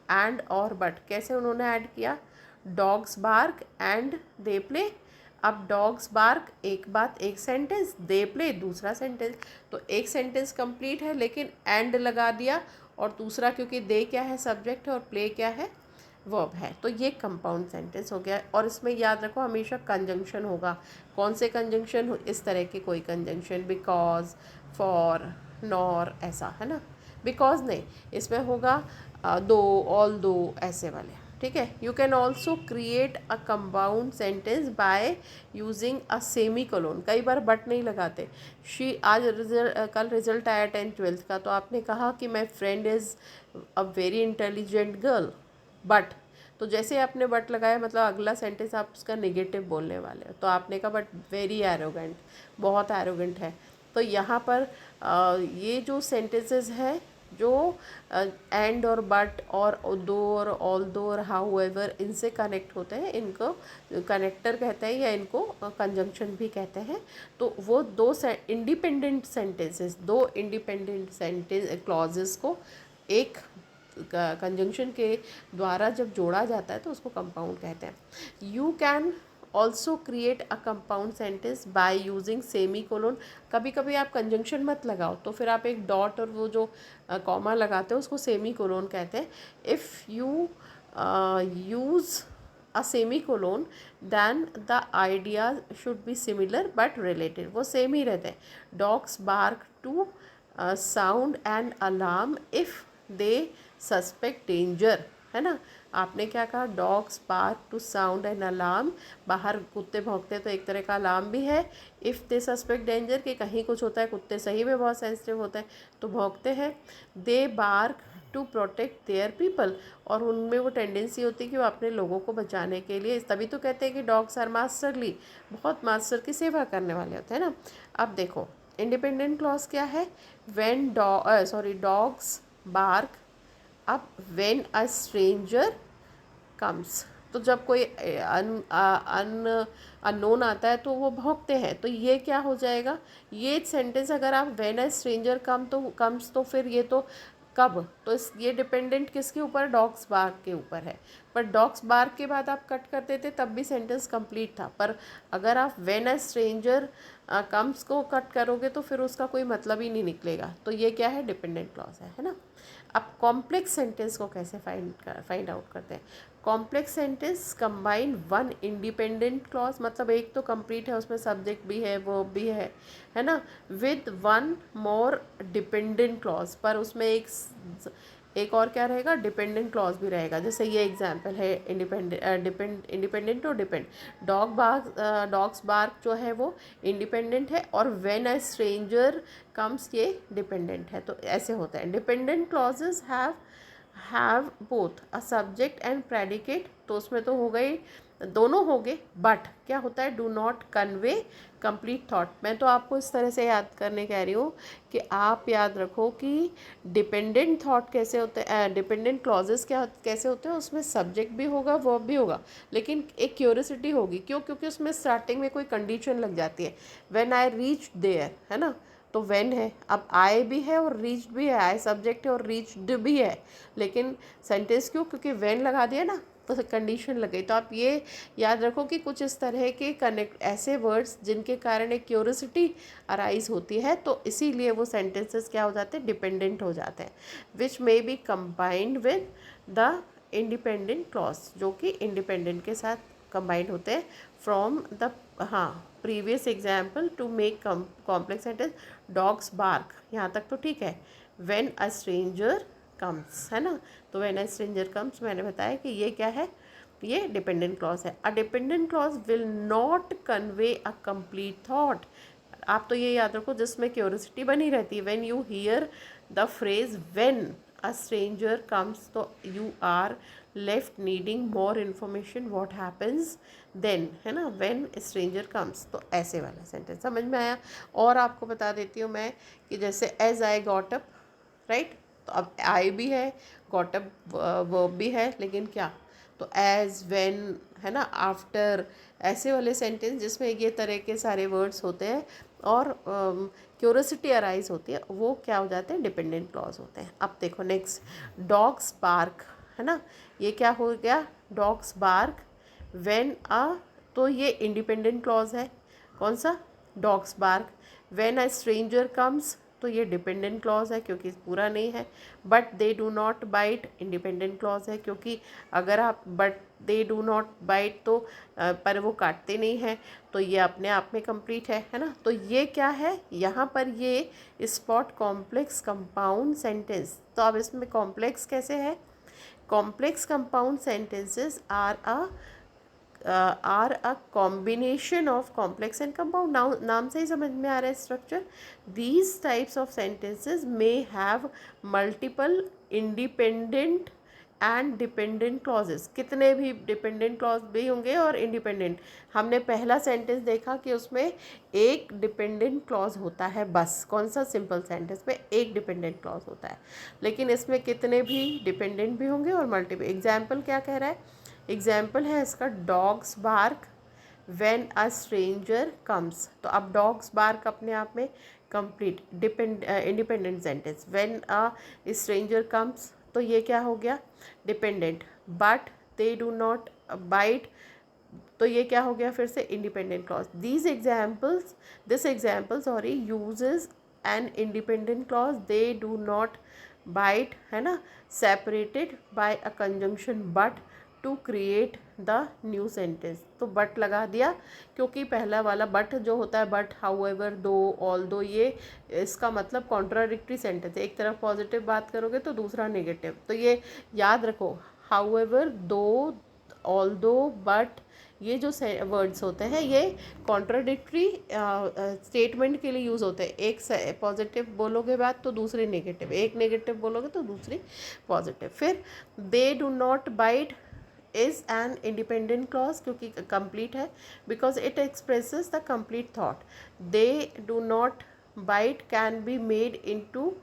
and और but. कैसे उन्होंने add किया, dogs bark and they play. अब dogs bark एक बात एक सेंटेंस, दे प्ले दूसरा सेंटेंस। तो एक सेंटेंस कंप्लीट है लेकिन एंड लगा दिया, और दूसरा क्योंकि दे क्या है सब्जेक्ट है और प्ले क्या है वर्ब है, तो ये कंपाउंड सेंटेंस हो गया। और इसमें याद रखो हमेशा कंजंक्शन होगा। कौन से कंजंक्शन, इस तरह के कोई कंजंक्शन, बिकॉज, फॉर, नॉर, ऐसा, है ना। बिकॉज नहीं, इसमें होगा दो, ऑल दो, ऐसे वाले, ठीक है। You can also create a compound sentence by using a semicolon. कई बार बट नहीं लगाते। आज कल रिजल्ट आया 10th-12th का, तो आपने कहा कि my friend is a very intelligent girl, but, तो जैसे आपने बट लगाया मतलब अगला सेंटेंस आप उसका नेगेटिव बोलने वाले हो, तो आपने कहा बट वेरी एरोगेंट, बहुत एरोगेंट है। तो यहाँ पर ये जो सेंटेंसेस है जो एंड और बट और दो और ऑल दो और हाउ एवर इनसे कनेक्ट होते हैं, इनको कनेक्टर कहते हैं या इनको कंजंक्शन भी कहते हैं। तो वो दो इंडिपेंडेंट सेंटेंसेस, दो इंडिपेंडेंट सेंटेंस क्लॉजेस को एक कंजंक्शन के द्वारा जब जोड़ा जाता है तो उसको कंपाउंड कहते हैं। You can also create a compound sentence by using semicolon. कभी कभी आप कंजंक्शन मत लगाओ तो फिर आप एक डॉट और वो जो कॉमा लगाते हो उसको सेमी कोलोन कहते हैं। If you use a semicolon then the idea should be similar but related, वो सेम ही रहते हैं। Dogs bark to sound and alarm if they suspect danger, है ना। आपने क्या कहा, dogs bark to sound an alarm, बाहर कुत्ते भौंकते तो एक तरह का अलार्म भी है। इफ़ दे सस्पेक्ट डेंजर, कि कहीं कुछ होता है, कुत्ते सही में बहुत सेंसिटिव होते हैं तो भौंकते हैं। They bark to protect their people, और उनमें वो टेंडेंसी होती है कि वो अपने लोगों को बचाने के लिए, तभी तो कहते हैं कि डॉग्स आर मास्टरली, बहुत मास्टर की सेवा करने वाले होते हैं ना। अब देखो इंडिपेंडेंट क्लॉज क्या है, व्हेन डॉग्स बार्क। अब व्हेन अ स्ट्रेंजर कम्स, तो जब कोई अननोन आता है तो वो भौंकते हैं, तो ये क्या हो जाएगा, ये सेंटेंस अगर आप व्हेन अ स्ट्रेंजर कम्स तो फिर ये तो कब, तो ये डिपेंडेंट किसके ऊपर, डॉग्स बार्क के ऊपर है। पर डॉग्स बार्क के बाद आप कट कर देते तब भी सेंटेंस कंप्लीट था। पर अगर आप व्हेन अ स्ट्रेंजर कम्स को कट करोगे तो फिर उसका कोई मतलब ही नहीं निकलेगा। तो ये क्या है, डिपेंडेंट क्लॉज है ना। अब कॉम्प्लेक्स सेंटेंस को कैसे फाइंड आउट करते हैं। Complex sentence combine one independent clause, मतलब एक तो कंप्लीट है, उसमें सब्जेक्ट भी है, वर्ब भी है ना, with one more dependent clause, पर उसमें एक और क्या रहेगा, डिपेंडेंट क्लॉज भी रहेगा। जैसे ये एग्जांपल है इंडिपेंडेंट और डिपेंड। डॉग्स बार्क जो है वो इंडिपेंडेंट है, और व्हेन अ स्ट्रेंजर कम्स ये डिपेंडेंट है। तो ऐसे होता है। Dependent clauses have both a subject and predicate, तो उसमें तो हो गई, दोनों हो गए, बट क्या होता है, do not convey complete thought. मैं तो आपको इस तरह से याद करने कह रही हूँ कि आप याद रखो कि डिपेंडेंट थॉट कैसे होते हैं, डिपेंडेंट क्लॉजेस कैसे होते हैं, उसमें सब्जेक्ट भी होगा, वर्ब भी होगा, लेकिन एक क्यूरियोसिटी होगी। क्यों, क्योंकि उसमें स्टार्टिंग में कोई कंडीशन लग जाती है। व्हेन आई रीच देयर, है ना, तो व्हेन है, अब आई भी है और रीच्ड भी है, आई सब्जेक्ट है और रीच्ड भी है, लेकिन सेंटेंस क्यों, क्योंकि व्हेन लगा दिया ना, तो कंडीशन लग गई। तो आप ये याद रखो कि कुछ इस तरह के कनेक्ट ऐसे वर्ड्स जिनके कारण एक क्यूरियोसिटी अराइज होती है, तो इसीलिए वो सेंटेंसेस क्या हो जाते हैं, डिपेंडेंट हो जाते हैं, which may be combined with the independent clause, जो कि इंडिपेंडेंट के साथ कंबाइंड होते हैं फ्रॉम द, हाँ, previous example to make complex sentence. Dogs bark, यहाँ तक तो ठीक है। व्हेन अ स्ट्रेंजर कम्स, है ना, तो व्हेन अ स्ट्रेंजर कम्स मैंने बताया कि ये क्या है, ये डिपेंडेंट क्लॉज है। A dependent clause will not convey a complete thought. आप तो ये याद रखो जिसमें क्यूरियोसिटी बनी रहती है। When you hear the phrase when a stranger comes, तो you are left needing more information what happens then, है ना, व्हेन स्ट्रेंजर कम्स। तो ऐसे वाला सेंटेंस समझ में आया। और आपको बता देती हूँ मैं कि जैसे as I got up, right, तो अब आई भी है, गॉट अप वर्ब भी है, लेकिन क्या, तो एज, व्हेन, है ना, आफ्टर, ऐसे वाले सेंटेंस जिसमें ये तरह के सारे वर्ड्स होते हैं और क्यूरियोसिटी अराइज होती है, वो क्या हो जाते हैं, डिपेंडेंट क्लॉज होते हैं। अब देखो नेक्स्ट, डॉग्स बार्क, है ना, ये क्या हो गया, डॉग्स बार्क व्हेन अ, तो ये इंडिपेंडेंट क्लॉज है, कौन सा, dogs bark. When a stranger comes, तो ये डिपेंडेंट क्लॉज है क्योंकि पूरा नहीं है। But they do not bite, independent clause है क्योंकि अगर आप but they do not bite तो पर वो काटते नहीं हैं, तो ये अपने आप में कंप्लीट है ना। तो ये क्या है, यहाँ पर ये स्पॉट कॉम्प्लेक्स कंपाउंड सेंटेंस। तो अब इसमें कॉम्प्लेक्स कैसे है, complex compound sentences are a combination of complex and compound. नाम से ही समझ में आ रहा है structure. These types of sentences may have multiple independent and dependent clauses, कितने भी डिपेंडेंट क्लॉज भी होंगे और इंडिपेंडेंट। हमने पहला सेंटेंस देखा कि उसमें एक डिपेंडेंट क्लॉज होता है बस, कौन सा, सिंपल सेंटेंस में एक डिपेंडेंट क्लॉज होता है, लेकिन इसमें कितने भी डिपेंडेंट भी होंगे और मल्टीपल। एग्जाम्पल क्या कह रहा है, एग्जाम्पल है इसका, dogs bark when a stranger comes. तो अब डॉग्स बार्क अपने आप में complete independent sentence. When a stranger comes, तो ये क्या हो गया, dependent. But they do not bite, तो ये क्या हो गया फिर से, independent clause. This example sorry uses an independent clause, they do not bite, है ना, separated by a conjunction but to create the new sentence. तो बट लगा दिया क्योंकि पहला वाला बट जो होता है, बट, हाउएवर, दो, ऑल दो, ये इसका मतलब कॉन्ट्राडिक्टरी सेंटेंस है। एक तरफ पॉजिटिव बात करोगे तो दूसरा नेगेटिव, तो ये याद रखो, हाउएवर, दो, ऑल दो, बट, ये जो वर्ड्स होते हैं ये कॉन्ट्राडिक्टरी स्टेटमेंट के लिए यूज़ होते हैं। एक पॉजिटिव बोलोगे बात तो दूसरी नेगेटिव, एक नेगेटिव बोलोगे तो दूसरी पॉजिटिव। फिर they do not bite is an independent clause क्योंकि कंप्लीट है, because it expresses the complete thought. They do not bite can be made into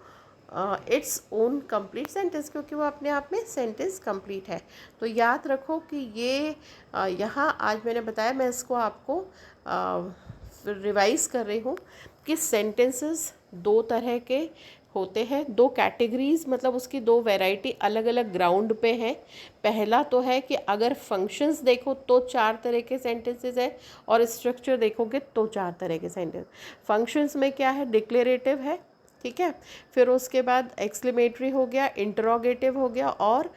its own complete sentence, क्योंकि वो अपने आप में सेंटेंस कंप्लीट है। तो याद रखो कि ये यहाँ आज मैंने बताया, मैं इसको आपको रिवाइज कर रही हूँ कि सेंटेंसेस दो तरह के होते हैं, दो कैटेगरीज, मतलब उसकी दो वैरायटी अलग अलग ग्राउंड पे हैं। पहला तो है कि अगर फंक्शंस देखो तो 4 तरह के सेंटेंसेस है, और स्ट्रक्चर देखोगे तो 4 तरह के सेंटेंस। फंक्शंस में क्या है, डिक्लेरेटिव है, ठीक है, फिर उसके बाद एक्सक्लेमेटरी हो गया, इंटरोगेटिव हो गया, और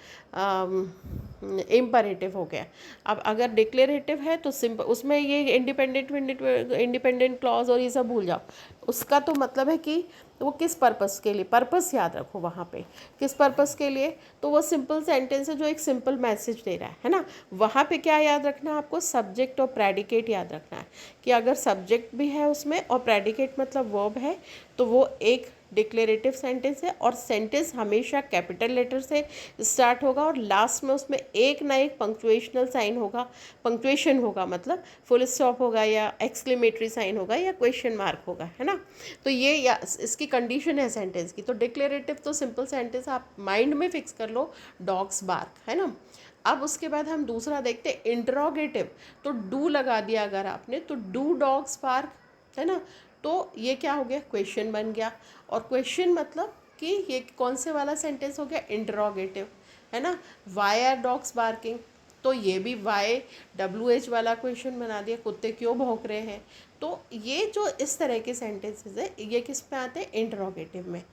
इम्परेटिव हो गया। अब अगर डिक्लेरेटिव है तो सिंपल, उसमें ये इंडिपेंडेंट क्लॉज और ये सब भूल जाओ। उसका तो मतलब है कि वो किस पर्पस के लिए, पर्पस याद रखो वहाँ पे, किस पर्पस के लिए। तो वो सिंपल सेंटेंस है जो एक सिंपल मैसेज दे रहा है ना। वहाँ पे क्या याद रखना है आपको, सब्जेक्ट और प्रेडिकेट याद रखना है, कि अगर सब्जेक्ट भी है उसमें और प्रेडिकेट मतलब वर्ब है, तो वो एक डिक्लेरेटिव सेंटेंस है। और सेंटेंस हमेशा कैपिटल लेटर से स्टार्ट होगा, और लास्ट में उसमें एक ना एक पंक्चुएशनल साइन होगा, पंक्चुएशन होगा, मतलब फुल स्टॉप होगा, या एक्सक्लेमेटरी साइन होगा, या क्वेश्चन मार्क होगा, है ना। तो ये इसकी कंडीशन है सेंटेंस की। तो डिक्लेरेटिव तो सिंपल सेंटेंस आप माइंड में फिक्स कर लो, डॉग्स बार्क, है ना। अब उसके बाद हम दूसरा देखते हैं इंटरोगेटिव। तो डू लगा दिया अगर आपने, तो डू डॉग्स बार्क, है ना। तो ये क्या हो गया, क्वेश्चन बन गया। और क्वेश्चन मतलब कि ये कौन से वाला सेंटेंस हो गया, इंटरोगेटिव, है ना। वाई आर डॉग्स बार्किंग, तो ये भी YWH वाला क्वेश्चन बना दिया, कुत्ते क्यों भौंक रहे हैं। तो ये जो इस तरह के सेंटेंसेस है, ये किस में आते हैं, इंटरोगेटिव में।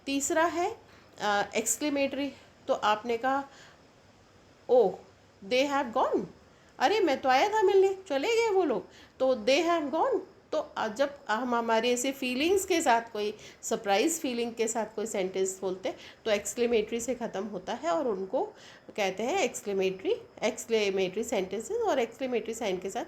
तीसरा है एक्सक्लेमेटरी। तो आपने कहा ओ दे हैव गॉन, अरे मैं तो आया था मिलने, चले गए वो लोग, तो दे हैव गॉन। तो जब हम हमारी ऐसे फीलिंग्स के साथ, कोई सरप्राइज फीलिंग के साथ कोई सेंटेंस बोलते हैं, तो एक्सक्लेमेटरी से ख़त्म होता है, और उनको कहते हैं एक्सक्लेमेटरी सेंटेंसेस, और एक्सक्लेमेटरी साइन के साथ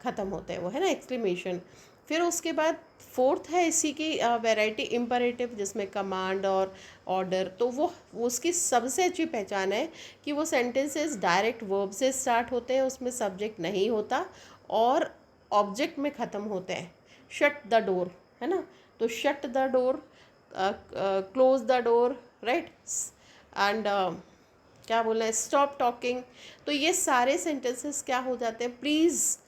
ख़त्म होता है वो, है ना, एक्सक्लेमेशन। फिर उसके बाद फोर्थ है इसी की वैरायटी इम्परेटिव, जिसमें कमांड और ऑर्डर। तो वो उसकी सबसे अच्छी पहचान है कि वो सेंटेंसेस डायरेक्ट वर्ब से स्टार्ट होते हैं, उसमें सब्जेक्ट नहीं होता, और ऑब्जेक्ट में ख़त्म होते हैं। शट द डोर, है ना, तो shut the door, close the door, right, and क्या बोलना है, स्टॉप टॉकिंग। तो ये सारे सेंटेंसेस क्या हो जाते हैं, प्लीज़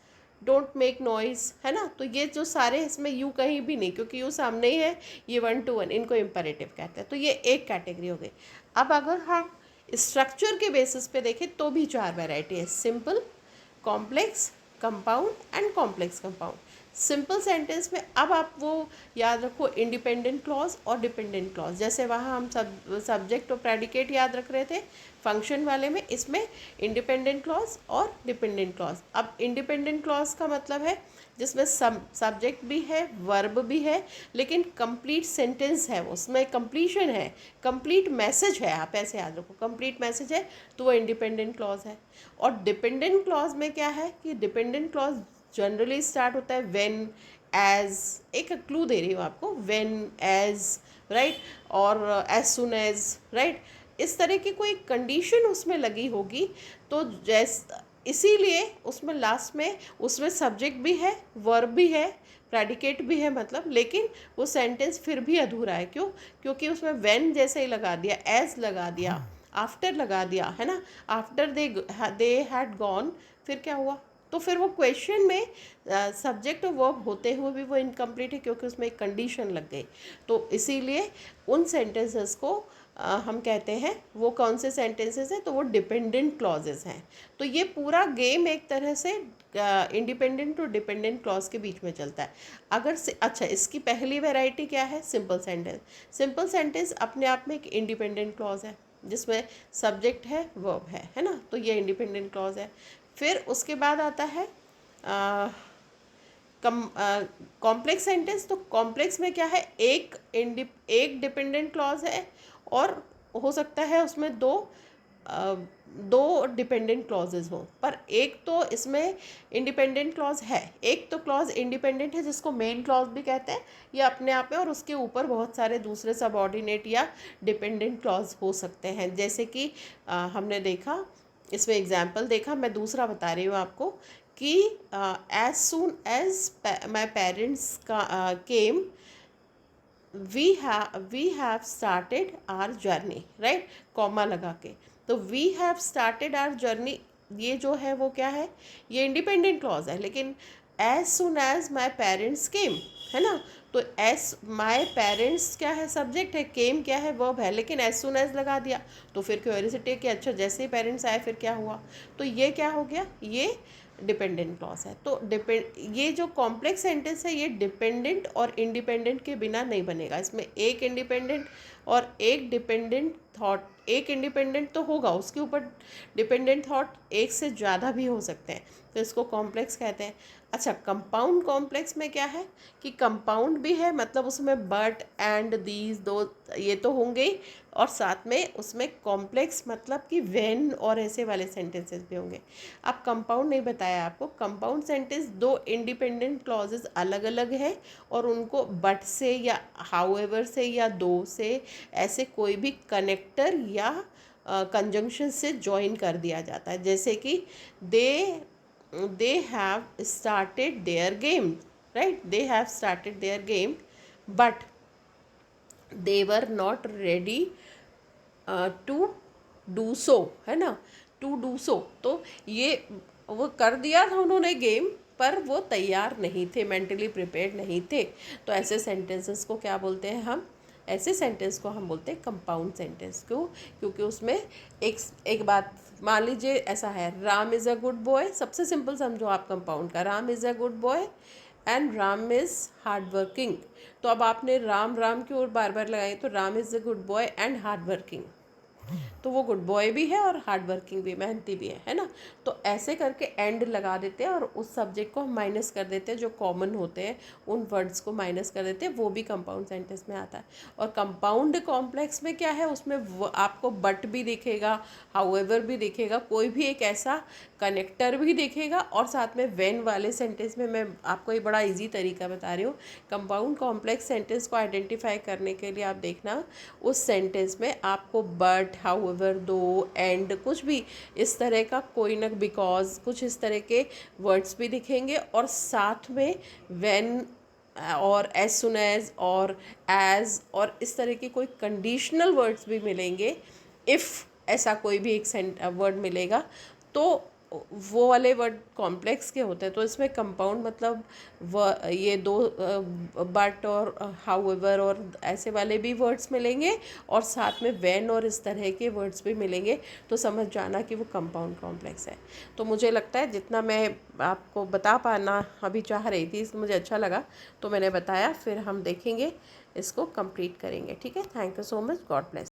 डोंट मेक नॉइज़, है ना। तो ये जो सारे, इसमें यू कहीं भी नहीं, क्योंकि यू सामने ही है, ये 1 to 1, इनको इम्परेटिव कहते हैं। तो ये एक कैटेगरी हो गई। अब अगर हम स्ट्रक्चर के बेसिस पे देखें तो भी 4 वैरायटी है, simple, complex, compound and complex compound. Simple sentence में अब आप वो याद रखो, इंडिपेंडेंट क्लॉज और डिपेंडेंट क्लॉज। जैसे वहाँ हम सब्जेक्ट और प्रेडिकेट याद रख रहे थे फंक्शन वाले में, इसमें इंडिपेंडेंट क्लॉज और डिपेंडेंट क्लॉज। अब इंडिपेंडेंट क्लॉज का मतलब है जिसमें सब्जेक्ट भी है, वर्ब भी है, लेकिन कंप्लीट सेंटेंस है, उसमें कंप्लीशन है, कंप्लीट मैसेज है, आप ऐसे याद रखो, कंप्लीट मैसेज है, तो वो इंडिपेंडेंट क्लॉज है। और डिपेंडेंट क्लॉज में क्या है कि डिपेंडेंट क्लॉज जनरली स्टार्ट होता है व्हेन, एज, एक क्लू दे रही हूँ आपको, व्हेन, एज, राइट, और एज सुन एज, राइट, इस तरह की कोई कंडीशन उसमें लगी होगी। तो इसीलिए उसमें लास्ट में उसमें सब्जेक्ट भी है, वर्ब भी है, प्रेडिकेट भी है, मतलब, लेकिन वो सेंटेंस फिर भी अधूरा है। क्यों, क्योंकि उसमें व्हेन जैसे ही लगा दिया, एज लगा दिया, आफ्टर लगा दिया, है ना, आफ्टर दे हैड गॉन, फिर क्या हुआ, तो फिर वो क्वेश्चन में सब्जेक्ट और वर्ब होते हुए भी वो इनकम्प्लीट है, क्योंकि उसमें एक कंडीशन लग गई। तो इसीलिए उन सेंटेंसेस को हम कहते हैं, वो कौन से सेंटेंसेस हैं, तो वो डिपेंडेंट क्लॉजेस हैं। तो ये पूरा गेम एक तरह से इंडिपेंडेंट और डिपेंडेंट क्लॉज के बीच में चलता है। अगर अच्छा, इसकी पहली वैरायटी क्या है, सिंपल सेंटेंस। सिंपल सेंटेंस अपने आप में एक इंडिपेंडेंट क्लॉज है, जिसमें सब्जेक्ट है, वर्ब है ना, तो ये इंडिपेंडेंट क्लॉज है। फिर उसके बाद आता है कॉम्प्लेक्स सेंटेंस। तो कॉम्प्लेक्स में क्या है, एक डिपेंडेंट क्लॉज है, और हो सकता है उसमें दो डिपेंडेंट क्लॉजेज हों, पर एक तो इसमें इंडिपेंडेंट क्लॉज है, एक तो क्लॉज इंडिपेंडेंट है जिसको मेन क्लॉज भी कहते हैं, ये अपने आप में, और उसके ऊपर बहुत सारे दूसरे सबऑर्डिनेट या डिपेंडेंट क्लॉज हो सकते हैं। जैसे कि हमने देखा, इसमें एग्जाम्पल देखा, मैं दूसरा बता रही हूँ आपको कि as soon as my parents came we have started our journey, right, comma लगा के। तो we have started our journey, ये जो है वो क्या है, ये इंडिपेंडेंट क्लॉज है, लेकिन as soon as my parents came, है ना, तो एस माई पेरेंट्स क्या है, सब्जेक्ट है, केम क्या है, वर्ब है, लेकिन एज सुन एज लगा दिया तो फिर क्यूरियोसिटी कि अच्छा जैसे ही पेरेंट्स आए फिर क्या हुआ, तो ये क्या हो गया, ये डिपेंडेंट क्लॉज है। तो ये जो कॉम्प्लेक्स सेंटेंस है ये डिपेंडेंट और इंडिपेंडेंट के बिना नहीं बनेगा। इसमें एक इंडिपेंडेंट और एक डिपेंडेंट थॉट, एक इंडिपेंडेंट तो होगा, उसके ऊपर डिपेंडेंट थॉट एक से ज़्यादा भी हो सकते हैं, तो इसको कॉम्प्लेक्स कहते हैं। अच्छा, कंपाउंड कॉम्प्लेक्स में क्या है कि कंपाउंड भी है, मतलब उसमें बट एंड दीज दो ये तो होंगे ही, और साथ में उसमें कॉम्प्लेक्स मतलब कि व्हेन और ऐसे वाले सेंटेंसेस भी होंगे। अब कंपाउंड नहीं बताया आपको, कंपाउंड सेंटेंस दो इंडिपेंडेंट क्लॉजेस अलग अलग है और उनको बट से या हाउएवर से या दो से ऐसे कोई भी कनेक्टर या कंजंक्शन से ज्वाइन कर दिया जाता है। जैसे कि they have started their game, right, they have started their game but they were not ready to do so, है ना, टू डू सो, तो ये वो कर दिया था उन्होंने गेम पर वो तैयार नहीं थे, मेंटली प्रिपेयर्ड नहीं थे। तो ऐसे सेंटेंसेस को क्या बोलते हैं हम, ऐसे सेंटेंस को हम बोलते हैं कंपाउंड सेंटेंस। क्यों, क्योंकि उसमें एक बात मान लीजिए ऐसा है, Ram is a good boy, सबसे सिंपल समझो आप कंपाउंड का, Ram is a good boy and Ram is hard working. तो अब आपने राम राम की ओर बार बार लगाई, तो Ram is a good boy and hard working, तो वो गुड बॉय भी है और हार्ड वर्किंग भी, मेहनती भी है ना। तो ऐसे करके एंड लगा देते हैं और उस सब्जेक्ट को हम माइनस कर देते हैं, जो कॉमन होते हैं उन वर्ड्स को माइनस कर देते हैं, वो भी कंपाउंड सेंटेंस में आता है। और कंपाउंड कॉम्प्लेक्स में क्या है, उसमें आपको बट भी दिखेगा, हाउएवर भी दिखेगा, कोई भी एक ऐसा कनेक्टर भी दिखेगा, और साथ में व्हेन वाले सेंटेंस में मैं आपको एक बड़ा इजी तरीका बता रही हूँ। कंपाउंड कॉम्प्लेक्स सेंटेंस को आइडेंटिफाई करने के लिए आप देखना, उस सेंटेंस में आपको बट, हाउएवर, दो, एंड, कुछ भी इस तरह का कोई ना, बिकॉज, कुछ इस तरह के वर्ड्स भी दिखेंगे, और साथ में व्हेन और एज सुन एज और एज और इस तरह के कोई कंडीशनल वर्ड्स भी मिलेंगे। इफ़ ऐसा कोई भी एक वर्ड मिलेगा तो वो वाले वर्ड कॉम्प्लेक्स के होते हैं। तो इसमें कंपाउंड मतलब ये दो बट और हाउएवर और ऐसे वाले भी वर्ड्स मिलेंगे, और साथ में व्हेन और इस तरह के वर्ड्स भी मिलेंगे, तो समझ जाना कि वो कंपाउंड कॉम्प्लेक्स है। तो मुझे लगता है जितना मैं आपको बता पाना अभी चाह रही थी, मुझे अच्छा लगा तो मैंने बताया। फिर हम देखेंगे, इसको कंप्लीट करेंगे। ठीक है, thank you so much, God bless.